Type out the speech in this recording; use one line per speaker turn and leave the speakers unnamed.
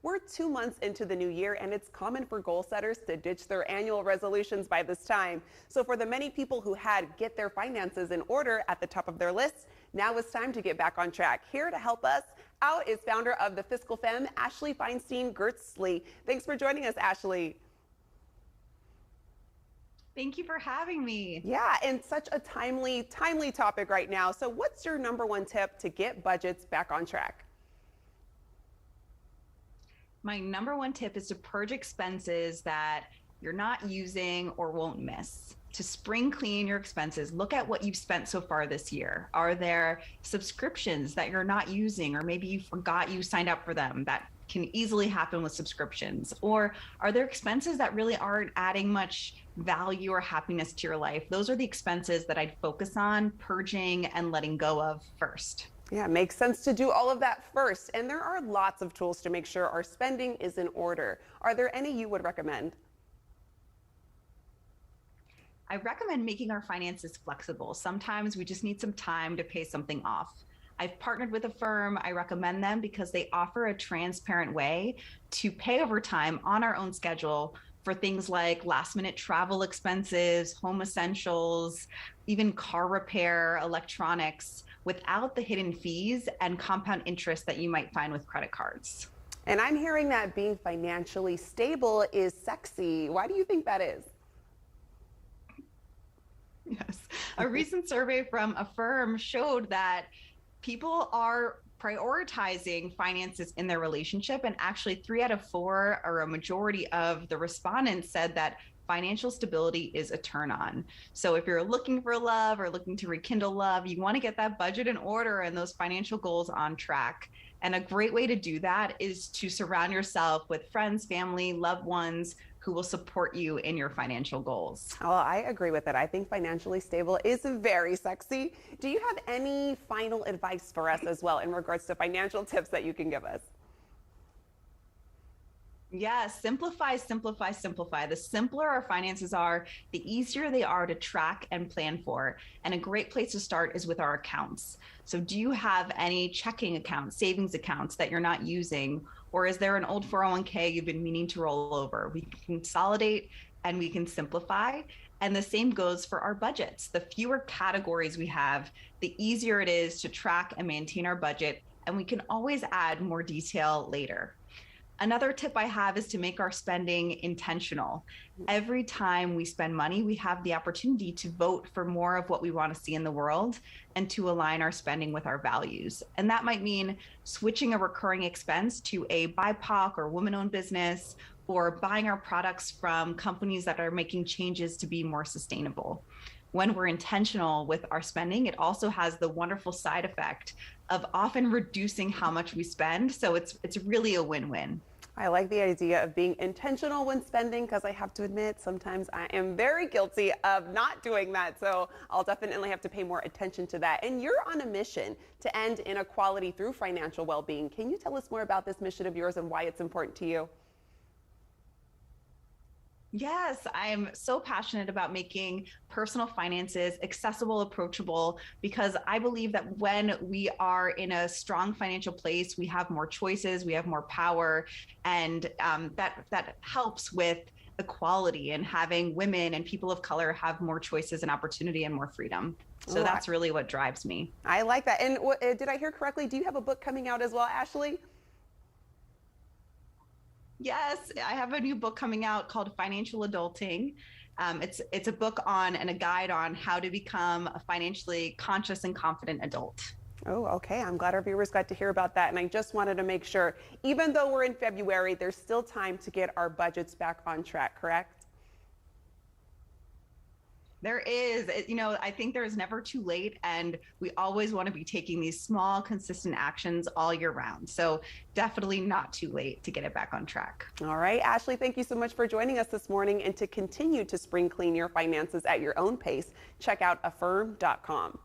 We're 2 months into the new year, and it's common for goal setters to ditch their annual resolutions by this time. So for the many people who had get their finances in order at the top of their list, now it's time to get back on track. Here to help us out is founder of the Fiscal Femme, Ashley Feinstein-Gertzley. Thanks for joining us, Ashley.
Thank you for having me.
Yeah, and such a timely topic right now. So what's your number one tip to get budgets back on track?
My number one tip is to purge expenses that you're not using or won't miss. To spring clean your expenses, look at what you've spent so far this year. Are there subscriptions that you're not using, or maybe you forgot you signed up for them? That can easily happen with subscriptions. Or are there expenses that really aren't adding much value or happiness to your life? Those are the expenses that I'd focus on purging and letting go of first.
Yeah, it makes sense to do all of that first. And there are lots of tools to make sure our spending is in order. Are there any you would recommend?
I recommend making our finances flexible. Sometimes we just need some time to pay something off. I've partnered with Affirm. I recommend them because they offer a transparent way to pay over time on our own schedule for things like last minute travel expenses, home essentials, even car repair, electronics, without the hidden fees and compound interest that you might find with credit cards.
And I'm hearing that being financially stable is sexy. Why do you think that is?
Yes. A recent survey from Affirm showed that people are prioritizing finances in their relationship. And actually 3 out of 4, or a majority of the respondents, said that financial stability is a turn on. So if you're looking for love or looking to rekindle love, you want to get that budget in order and those financial goals on track. And a great way to do that is to surround yourself with friends, family, loved ones who will support you in your financial goals.
Well, I agree with it. I think financially stable is very sexy. Do you have any final advice for us as well in regards to financial tips that you can give us?
Yes, simplify, simplify, simplify. The simpler our finances are, the easier they are to track and plan for. And a great place to start is with our accounts. So do you have any checking accounts, savings accounts that you're not using? Or is there an old 401k you've been meaning to roll over? We can consolidate and we can simplify. And the same goes for our budgets. The fewer categories we have, the easier it is to track and maintain our budget. And we can always add more detail later. Another tip I have is to make our spending intentional. Every time we spend money, we have the opportunity to vote for more of what we want to see in the world and to align our spending with our values. And that might mean switching a recurring expense to a BIPOC or woman-owned business, or buying our products from companies that are making changes to be more sustainable. When we're intentional with our spending, it also has the wonderful side effect of often reducing how much we spend. So it's really a win-win.
I like the idea of being intentional when spending, because I have to admit, sometimes I am very guilty of not doing that. So I'll definitely have to pay more attention to that. And you're on a mission to end inequality through financial well-being. Can you tell us more about this mission of yours and why it's important to you?
Yes, I'm so passionate about making personal finances accessible, approachable, because I believe that when we are in a strong financial place, we have more choices, we have more power, and that helps with equality and having women and people of color have more choices and opportunity and more freedom. So that's really what drives me.
I like that. And did I hear correctly? Do you have a book coming out as well, Ashley?
Yes, I have a new book coming out called Financial Adulting. It's a book on and a guide on how to become a financially conscious and confident adult.
Oh, okay. I'm glad our viewers got to hear about that. And I just wanted to make sure, even though we're in February, there's still time to get our budgets back on track, correct?
There is, I think there is never too late, and we always want to be taking these small, consistent actions all year round. So definitely not too late to get it back on track.
All right, Ashley, thank you so much for joining us this morning. And to continue to spring clean your finances at your own pace, check out affirm.com.